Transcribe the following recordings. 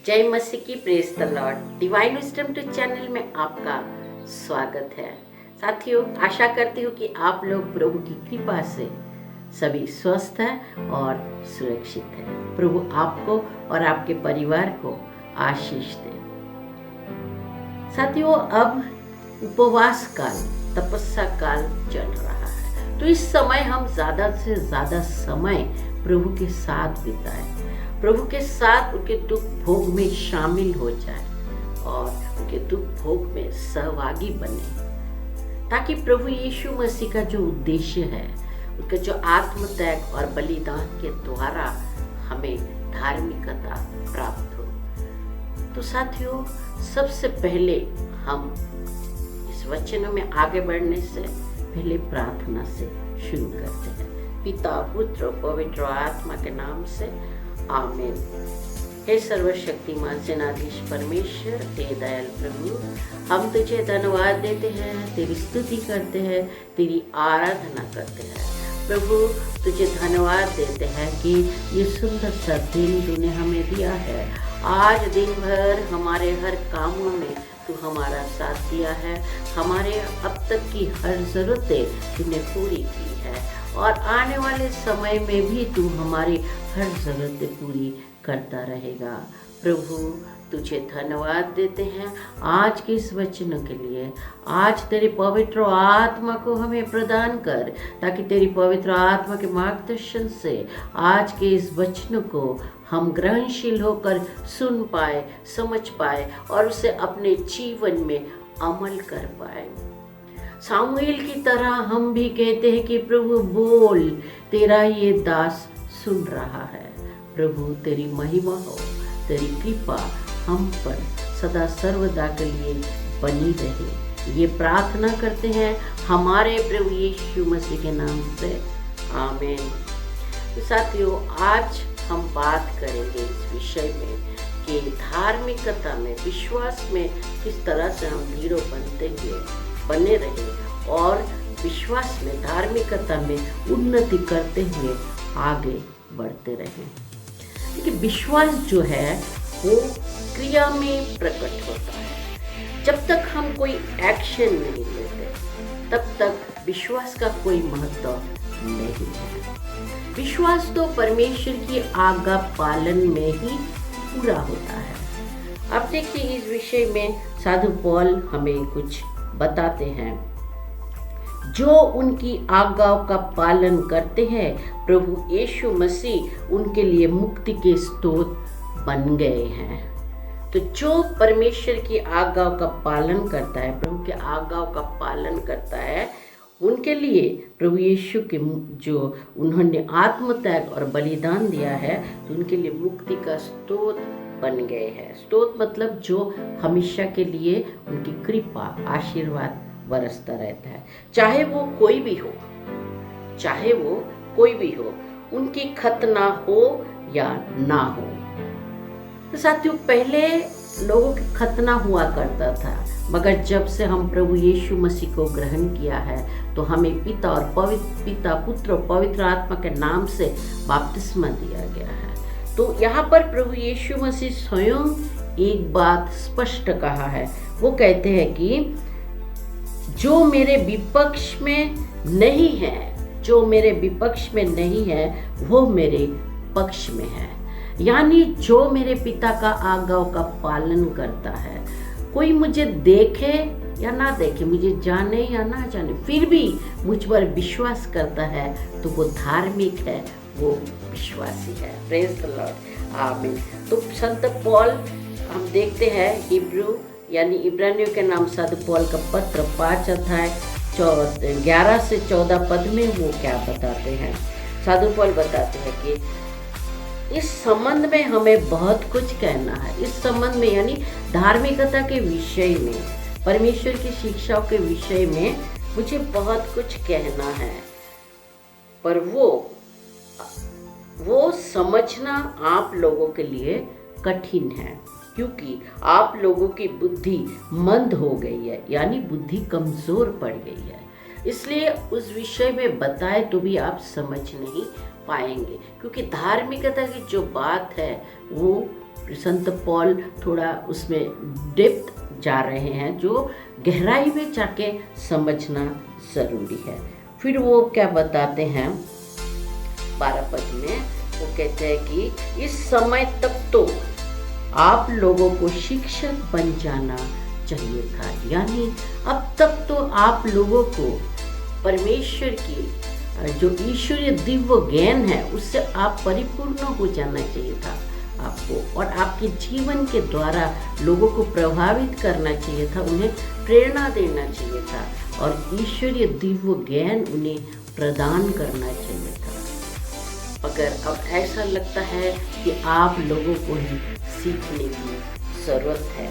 जय मसीह की, praise the Lord. Divine wisdom to channel में आपका स्वागत है। साथियों, आशा करती हूँ कि आप लोग प्रभु की कृपा से सभी स्वस्थ हैं और सुरक्षित हैं। प्रभु आपको और आपके परिवार को आशीष दे। साथियों, अब उपवास काल, तपस्या काल चल रहा है, तो इस समय हम ज़्यादा से ज़्यादा समय प्रभु के साथ बिताएं, प्रभु के साथ उनके दुख भोग में शामिल हो जाए और उनके दुख भोग में सहभागी बने, ताकि प्रभु यीशु मसीह का जो उद्देश्य है, उनका जो आत्म त्याग और बलिदान के द्वारा हमें धार्मिकता प्राप्त हो। तो साथियों, सबसे पहले हम इस वचनों में आगे बढ़ने से पहले प्रार्थना से शुरू करते हैं। पिता, पुत्र, पवित्र आत्मा के नाम से आमीन। हे सर्वशक्तिमान सेनाधीश परमेश्वर, हे दयाल प्रभु, हम तुझे धन्यवाद देते हैं, तेरी स्तुति करते हैं, तेरी आराधना करते हैं। प्रभु, तुझे धन्यवाद देते हैं कि ये सुंदर सा दिन तूने हमें दिया है। आज दिन भर हमारे हर कामों में तू हमारा साथ दिया है, हमारे अब तक की हर ज़रूरतें तूने पूरी की है और आने वाले समय में भी तू हमारी हर ज़रूरतें पूरी करता रहेगा। प्रभु, तुझे धन्यवाद देते हैं आज के इस वचनों के लिए। आज तेरी पवित्र आत्मा को हमें प्रदान कर, ताकि तेरी पवित्र आत्मा के मार्गदर्शन से आज के इस वचनों को हम ग्रहणशील होकर सुन पाए, समझ पाए और उसे अपने जीवन में अमल कर पाए। सामुएल की तरह हम भी कहते हैं कि प्रभु बोल, तेरा ये दास सुन रहा है। प्रभु, तेरी महिमा हो, तेरी कृपा हम पर सदा सर्वदा के लिए बनी रहे। ये प्रार्थना करते हैं हमारे प्रभु यीशु मसीह के नाम से, आमीन। तो साथियों, आज हम बात करेंगे इस विषय में कि धार्मिकता में, विश्वास में किस तरह से हम दृढ़ बने रहे और विश्वास में, धार्मिकता में उन्नति करते हुए आगे बढ़ते रहें। क्योंकि विश्वास जो है वो क्रिया में प्रकट होता है। जब तक हम कोई एक्शन नहीं लेते, तब तक विश्वास का कोई महत्व नहीं है। विश्वास तो परमेश्वर की आज्ञा पालन में ही पूरा होता है। अब देखिए, इस विषय में साधु पौल हमें कुछ बताते हैं। जो उनकी आज्ञाओं का पालन करते हैं, प्रभु यीशु मसीह उनके लिए मुक्ति के स्रोत बन गए हैं। तो जो परमेश्वर की आज्ञाओं का पालन करता है, प्रभु के आज्ञाओं का पालन करता है, उनके लिए प्रभु यीशु के जो उन्होंने आत्मत्याग और बलिदान दिया है, तो उनके लिए मुक्ति का स्रोत बन गए हैं। स्रोत मतलब जो हमेशा के लिए उनकी कृपा, आशीर्वाद बरसता रहता है, चाहे वो कोई भी हो, चाहे वो कोई भी हो, उनकी खतना हो या ना हो। तो साथियों, पहले लोगों की खतना हुआ करता था, मगर जब से हम प्रभु यीशु मसीह को ग्रहण किया है, तो हमें पिता और पिता, पुत्र और पवित्र आत्मा के नाम से बपतिस्मा दिया गया है। तो यहाँ पर प्रभु यीशु मसीह स्वयं एक बात स्पष्ट कहा है। वो कहते हैं कि जो मेरे विपक्ष में नहीं है, जो मेरे विपक्ष में नहीं है, वो मेरे पक्ष में है। यानी जो मेरे पिता का आज्ञाओं का पालन करता है, कोई मुझे देखे या ना देखे, मुझे जाने या ना जाने, फिर भी मुझ पर विश्वास करता है, तो वो धार्मिक है, वो विश्वासी है। प्रेज द लॉर्ड, आमीन। तो संत पौल हम देखते हैं हिब्रू यानी इब्रानियों के नाम साधु पौल का पत्र 5 अध्याय 11 से 14 पद में वो क्या बताते हैं। साधु पौल बताते हैं कि इस संबंध में हमें बहुत कुछ कहना है। इस संबंध में यानी धार्मिकता के विषय में, परमेश्वर की शिक्षाओं के विषय में मुझे बहुत कुछ कहना है, पर वो समझना आप लोगों के लिए कठिन है, क्योंकि आप लोगों की बुद्धि मंद हो गई है, यानी बुद्धि कमज़ोर पड़ गई है। इसलिए उस विषय में बताए तो भी आप समझ नहीं पाएंगे, क्योंकि धार्मिकता की जो बात है वो संत पॉल थोड़ा उसमें डेप्थ जा रहे हैं, जो गहराई में जाके समझना ज़रूरी है। फिर वो क्या बताते हैं 12 पद में, वो कहते हैं कि इस समय तक तो आप लोगों को शिक्षक बन जाना चाहिए था, यानी अब तक तो आप लोगों को परमेश्वर की जो ईश्वरीय दिव्य ज्ञान है उससे आप परिपूर्ण हो जाना चाहिए था आपको, और आपके जीवन के द्वारा लोगों को प्रभावित करना चाहिए था, उन्हें प्रेरणा देना चाहिए था और ईश्वरीय दिव्य ज्ञान उन्हें प्रदान करना चाहिए था। अगर अब ऐसा लगता है कि आप लोगों को ही सीखने की ज़रूरत है,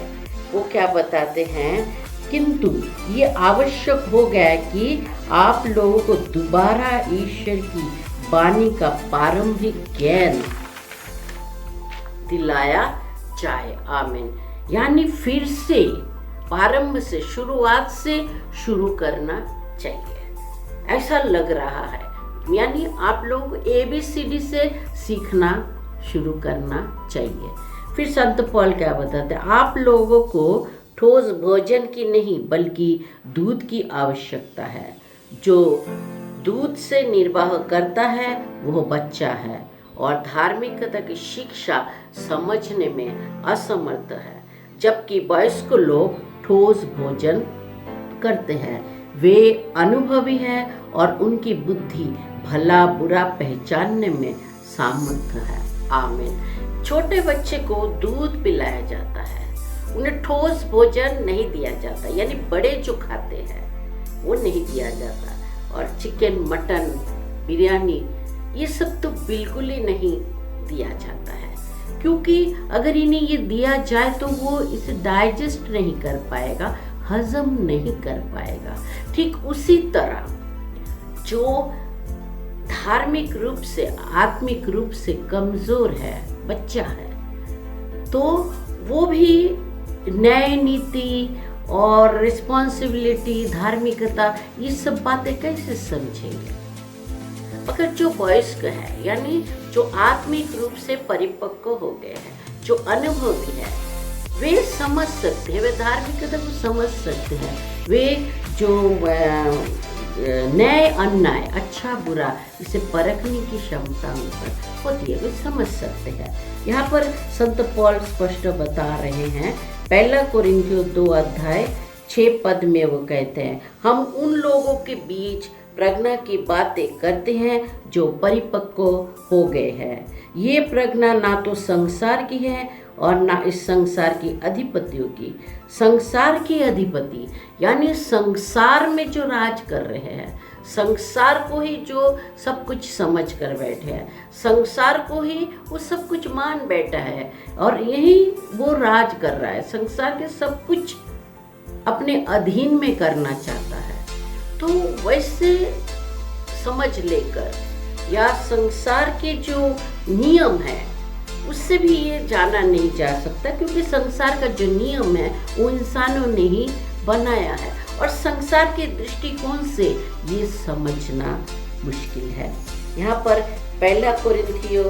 वो क्या बताते हैं, किंतु ये आवश्यक हो गया कि आप लोगों को दोबारा ईश्वर की वाणी का प्रारंभिक ज्ञान दिलाया जाए। आमीन। यानी फिर से प्रारंभ से, शुरुआत से शुरू करना चाहिए, ऐसा लग रहा है। यानी आप लोग ABCD से सीखना शुरू करना चाहिए। फिर संत पॉल क्या बताते हैं, आप लोगों को ठोस भोजन की नहीं बल्कि दूध की आवश्यकता है। जो दूध से निर्वाह करता है वह बच्चा है और धार्मिकता की शिक्षा समझने में असमर्थ है, जबकि वयस्क लोग ठोस भोजन करते हैं। वे अनुभवी हैं और उनकी बुद्धि भला बुरा पहचानने में सामर्थ है। आमीन। छोटे बच्चे को दूध पिलाया जाता है, उन्हें ठोस भोजन नहीं दिया जाता, यानी बड़े जो खाते हैं वो नहीं दिया जाता। और चिकन, मटन, बिरयानी ये सब तो बिल्कुल ही नहीं दिया जाता है, क्योंकि अगर इन्हें ये दिया जाए तो वो इसे डाइजेस्ट नहीं कर पाएगा, हजम नहीं कर पाएगा। ठीक उसी तरह जो धार्मिक रूप से, आत्मिक रूप से कमजोर है, बच्चा है, तो वो भी न्याय नीति और रिस्पॉन्सिबिलिटी, धार्मिकता, ये सब बातें कैसे समझेंगे? अगर जो वयस्क है, यानी जो आत्मिक रूप से परिपक्व हो गए हैं, जो अनुभवी है, वे समझ सकते हैं, वे धार्मिकता को समझ सकते हैं, वे जो न्याय अन्याय, अच्छा बुरा, इसे परखने की क्षमता उनपर होती है, वे समझ सकते हैं। यहाँ पर संत पॉल स्पष्ट बता रहे हैं, 1 कोरिन्थियों 2:6 में वो कहते हैं, हम उन लोगों के बीच प्रज्ञा की बातें करते हैं जो परिपक्व हो गए हैं। ये प्रज्ञा ना तो संसार की है और ना इस संसार की अधिपतियों की। संसार की अधिपति यानी संसार में जो राज कर रहे हैं, संसार को ही जो सब कुछ समझ कर बैठे हैं, संसार को ही वो सब कुछ मान बैठा है और यही वो राज कर रहा है, संसार के सब कुछ अपने अधीन में करना चाहता है। तो वैसे समझ लेकर या संसार के जो नियम है उससे भी ये जाना नहीं जा सकता, क्योंकि संसार का जो नियम है वो इंसानों ने ही बनाया है और संसार के दृष्टिकोण से ये समझना मुश्किल है। यहाँ पर 1 कोरिन्थियों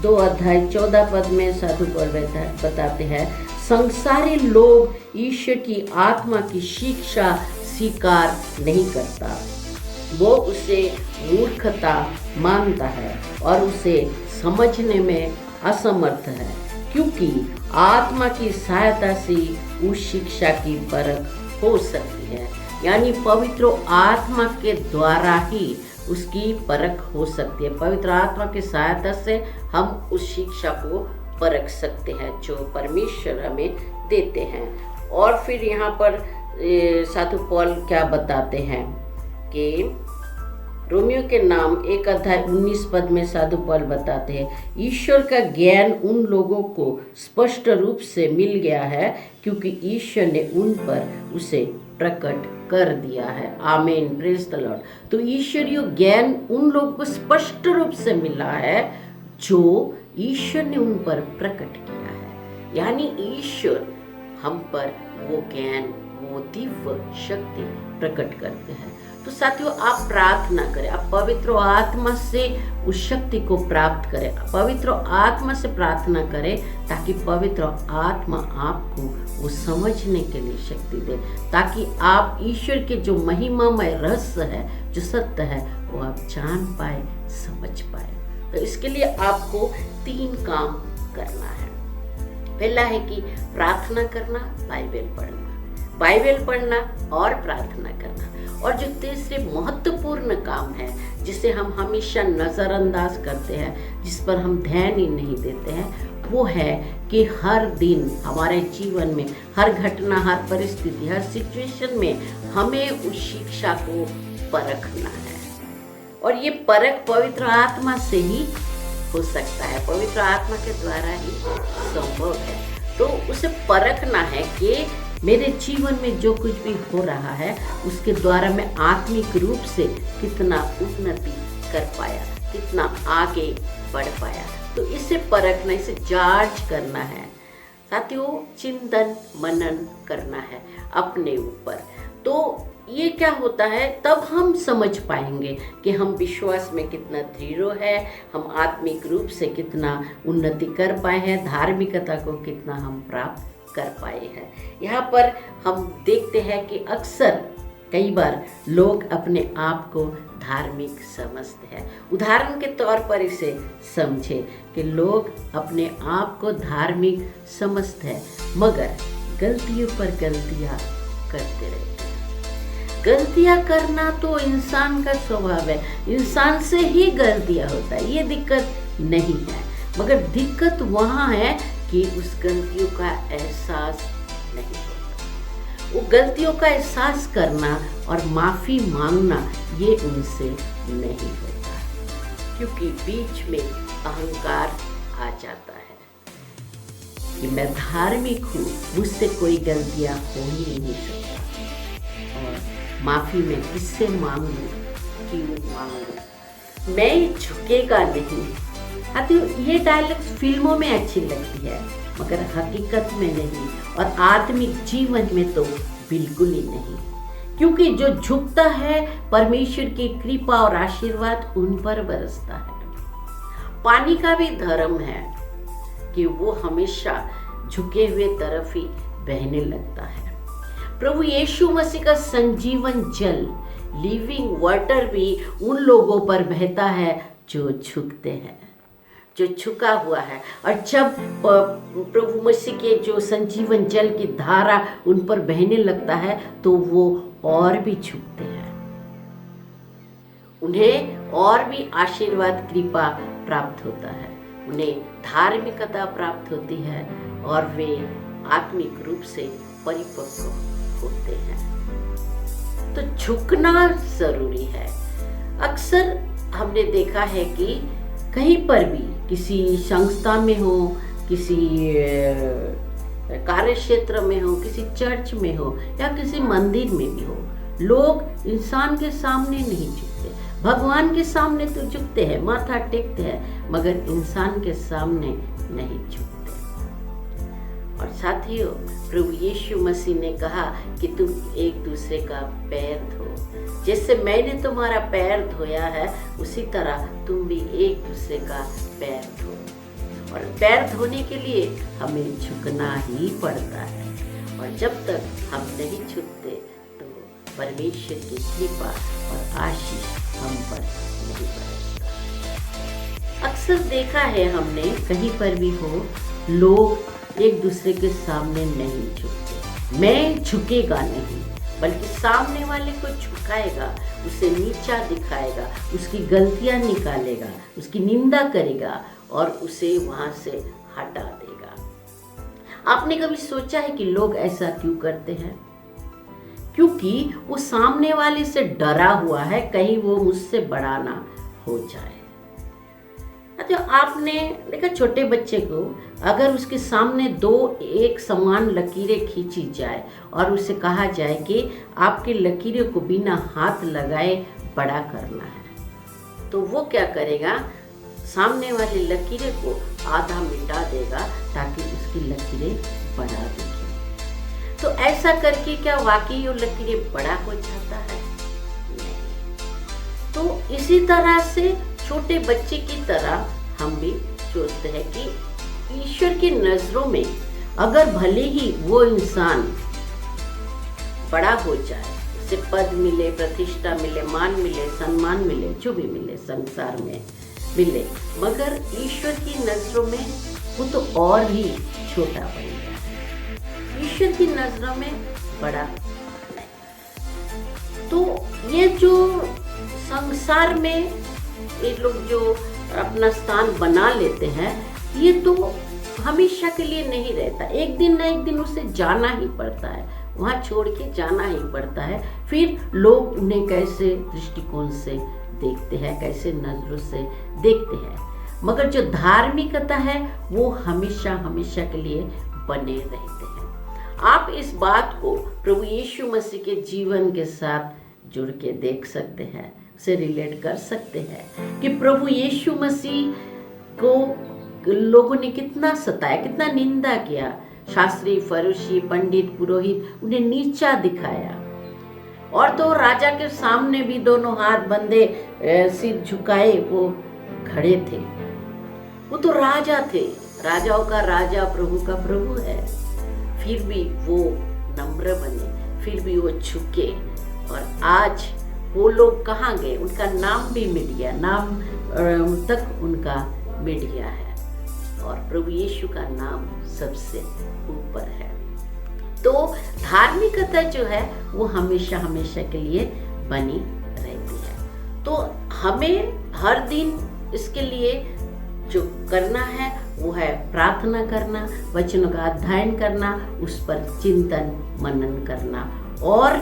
2:14 में साधु पौल बताते हैं, संसारी लोग ईश्वर की आत्मा की शिक्षा स्वीकार नहीं करता, वो उसे मूर्खता मानता है और उसे समझने में असमर्थ है, क्योंकि आत्मा की सहायता से उस शिक्षा की परख हो सकती है। यानी पवित्र आत्मा के द्वारा ही उसकी परख हो सकती है। पवित्र आत्मा की सहायता से हम उस शिक्षा को परख सकते हैं जो परमेश्वर हमें देते हैं। और फिर यहाँ पर साधु पौल क्या बताते हैं कि रोमियो के नाम 1:19 में साधु पौल बताते हैं, ईश्वर का ज्ञान उन लोगों को स्पष्ट रूप से मिल गया है क्योंकि ईश्वर ने उन पर उसे प्रकट कर दिया है। आमीन, प्रेज द लॉर्ड। तो ईश्वरीय ज्ञान उन लोगों को स्पष्ट रूप से मिला है जो ईश्वर ने उन पर प्रकट किया है। यानी ईश्वर हम पर वो ज्ञान, वो वो दिव्य शक्ति प्रकट करते हैं। तो साथियों, आप प्रार्थना करें, आप पवित्र आत्मा से उस शक्ति को प्राप्त करें, पवित्र आत्मा से प्रार्थना करें, ताकि पवित्र आत्मा आपको वो समझने के लिए शक्ति दे, ताकि आप ईश्वर के जो महिमामय रहस्य है, जो सत्य है, वो आप जान पाए, समझ पाए। तो इसके लिए आपको 3 काम करना है। पहला है कि प्रार्थना करना, बाइबल पढ़ना और प्रार्थना करना। और जो तीसरे महत्वपूर्ण काम है, जिसे हम हमेशा नज़रअंदाज करते हैं, जिस पर हम ध्यान ही नहीं देते हैं, वो है कि हर दिन हमारे जीवन में, हर घटना, हर परिस्थिति, हर सिचुएशन में हमें उस शिक्षा को परखना है। और ये परख पवित्र आत्मा से ही हो सकता है, पवित्र आत्मा के द्वारा ही संभव है। तो उसे परखना है कि मेरे जीवन में जो कुछ भी हो रहा है, उसके द्वारा मैं आत्मिक रूप से कितना उन्नति कर पाया, कितना आगे बढ़ पाया। तो इसे परखना, इसे जांच करना है साथियों, चिंतन मनन करना है अपने ऊपर। तो ये क्या होता है, तब हम समझ पाएंगे कि हम विश्वास में कितना दृढ़ है, हम आत्मिक रूप से कितना उन्नति कर पाए हैं, धार्मिकता को कितना हम प्राप्त कर पाए हैं। यहाँ पर हम देखते हैं कि अक्सर कई बार लोग अपने आप को धार्मिक समझते हैं। उदाहरण के तौर पर इसे समझे कि लोग अपने आप को धार्मिक समझते हैं, मगर गलतियों पर गलतियाँ करते रहते हैं। गलतियाँ करना तो इंसान का स्वभाव है, इंसान से ही गलतियाँ होता है, ये दिक्कत नहीं है। मगर दिक्कत वहाँ है कि उस गलतियों का एहसास नहीं होता। वो गलतियों का एहसास करना और माफ़ी मांगना ये उनसे नहीं होता, क्योंकि बीच में अहंकार आ जाता है कि मैं धार्मिक हूँ, मुझसे कोई गलतियाँ हो ही नहीं सकती, और माफ़ी मैं किससे मांगूँ, क्यों मांगूँ, मैं झुकेगा नहीं। ये डायलॉग्स फिल्मों में अच्छी लगती है, मगर हकीकत में नहीं, और आत्मिक जीवन में तो बिल्कुल ही नहीं। क्योंकि जो झुकता है, परमेश्वर की कृपा और आशीर्वाद उन पर बरसता है। पानी का भी धर्म है कि वो हमेशा झुके हुए तरफ ही बहने लगता है। प्रभु यीशु मसीह का संजीवन जल, लिविंग वाटर भी उन लोगों पर बहता है जो झुकते हैं, जो झुका हुआ है। और जब प्रभु मसीह के जो संजीवन जल की धारा उन पर बहने लगता है, तो वो और भी झुकते हैं, उन्हें और भी आशीर्वाद कृपा प्राप्त होता है, उन्हें धार्मिकता प्राप्त होती है, और वे आत्मिक रूप से परिपक्व होते हैं। तो झुकना जरूरी है। अक्सर हमने देखा है कि कहीं पर भी, किसी संस्था में हो, किसी कार्य क्षेत्र में हो, किसी चर्च में हो, या किसी मंदिर में भी हो, लोग इंसान के सामने नहीं झुकते। भगवान के सामने तो झुकते हैं, माथा टेकते हैं, मगर इंसान के सामने नहीं झुकते। और साथियों, प्रभु यीशु मसीह ने कहा कि तुम एक दूसरे का पैर धो, जैसे मैंने तुम्हारा पैर धोया है, उसी तरह तुम भी एक दूसरे का पैर धो। और पैर धोने के लिए हमें झुकना ही पड़ता है, और जब तक हम नहीं झुकते तो परमेश्वर की कृपा और आशीष हम पर नहीं बरसता। अक्सर देखा है हमने, कहीं पर भी हो, लोग एक दूसरे के सामने नहीं झुकते। मैं झुकेगा नहीं, बल्कि सामने वाले को झुकाएगा, उसे नीचा दिखाएगा, उसकी गलतियां निकालेगा, उसकी निंदा करेगा और उसे वहां से हटा देगा। आपने कभी सोचा है कि लोग ऐसा क्यों करते हैं? क्योंकि वो सामने वाले से डरा हुआ है, कहीं वो मुझसे बड़ा ना हो जाए। अच्छा, आपने देखा छोटे बच्चे को अगर उसके सामने दो एक समान लकीरें खींची जाए और उसे कहा जाए कि आपके लकीरों को बिना हाथ लगाए बड़ा करना है, तो वो क्या करेगा? सामने वाली लकीरें को आधा मिटा देगा ताकि उसकी लकीरें बड़ा दिखें। तो ऐसा करके क्या वाकई वो लकीर बड़ा हो जाता है? नहीं। तो इसी तरह से छोटे बच्चे की तरह हम भी सोचते हैं कि ईश्वर की नजरों में अगर भले ही वो इंसान बड़ा हो जाए, उसे पद मिले, प्रतिष्ठा मिले, मान मिले, सम्मान मिले, जो भी मिले संसार में मिले, मगर ईश्वर की नजरों में वो तो और भी छोटा बन गया, ईश्वर की नजरों में बड़ा नहीं। तो ये जो संसार में ये लोग जो अपना स्थान बना लेते हैं, ये तो हमेशा के लिए नहीं रहता, एक दिन ना एक दिन उसे जाना ही पड़ता है, वहाँ छोड़ के जाना ही पड़ता है। फिर लोग उन्हें कैसे दृष्टिकोण से देखते हैं, कैसे नजरों से देखते हैं, मगर जो धार्मिकता है वो हमेशा हमेशा के लिए बने रहते हैं। आप इस बात को प्रभु यीशु मसीह के जीवन के साथ जुड़ के देख सकते हैं, उसे रिलेट कर सकते हैं कि प्रभु यीशु मसीह को लोगों ने कितना सताया, कितना निंदा किया, शास्त्री, फरीसी, पंडित, पुरोहित उन्हें नीचा दिखाया, और तो राजा के सामने भी दोनों हाथ बंधे सिर झुकाए वो खड़े थे। वो तो राजा थे, राजाओं का राजा, प्रभु का प्रभु है, फिर भी वो नम्र बने, फिर भी वो झुके, और आज वो लोग कहाँ गए? उनका नाम भी मिट गया, नाम तक उनका मिट गया है, और प्रभु यीशु का नाम सबसे ऊपर है। तो धार्मिकता जो है वो हमेशा हमेशा के लिए बनी रहती है। तो हमें हर दिन इसके लिए जो करना है वो है प्रार्थना करना, वचनों का अध्ययन करना, उस पर चिंतन मनन करना, और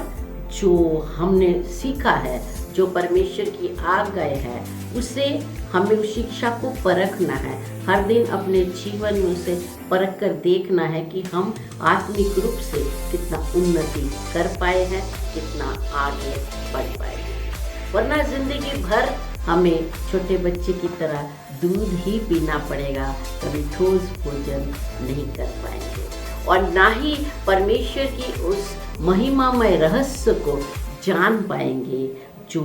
जो हमने सीखा है, जो परमेश्वर की आज्ञाएं है, उसे हमें उस शिक्षा को परखना है, हर दिन अपने जीवन में उसे परख कर देखना है कि हम आत्मिक रूप से कितना उन्नति कर पाए हैं, कितना आगे बढ़ पाए हैं। वरना जिंदगी भर हमें छोटे बच्चे की तरह दूध ही पीना पड़ेगा, कभी ठोस भोजन नहीं कर पाएंगे, और ना ही परमेश्वर की उस महिमामय रहस्य को जान पाएंगे जो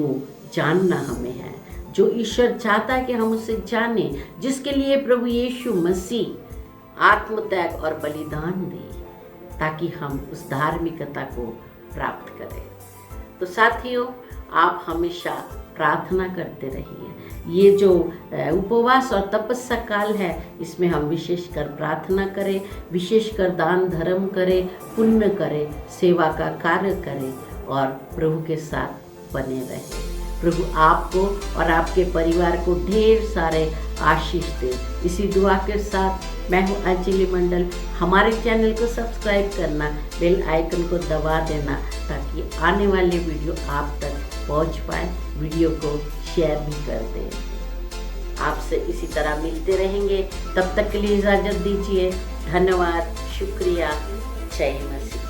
जानना हमें है, जो ईश्वर चाहता है कि हम उसे जाने, जिसके लिए प्रभु यीशु मसीह आत्मत्याग और बलिदान दे, ताकि हम उस धार्मिकता को प्राप्त करें। तो साथियों, आप हमेशा प्रार्थना करते रहिए। ये जो उपवास और तपस्या काल है, इसमें हम विशेषकर प्रार्थना करें, विशेषकर दान धर्म करें, पुण्य करें, सेवा का कार्य करें, और प्रभु के साथ बने रहें। प्रभु आपको और आपके परिवार को ढेर सारे आशीष दे। इसी दुआ के साथ मैं हूँ अंजलि मंडल। हमारे चैनल को सब्सक्राइब करना, बेल आइकन को दबा देना, ताकि आने वाले वीडियो आप तक पहुँच पाए। वीडियो को शेयर भी कर दें। आपसे इसी तरह मिलते रहेंगे, तब तक के लिए इजाज़त दीजिए। धन्यवाद, शुक्रिया, जय मसीह।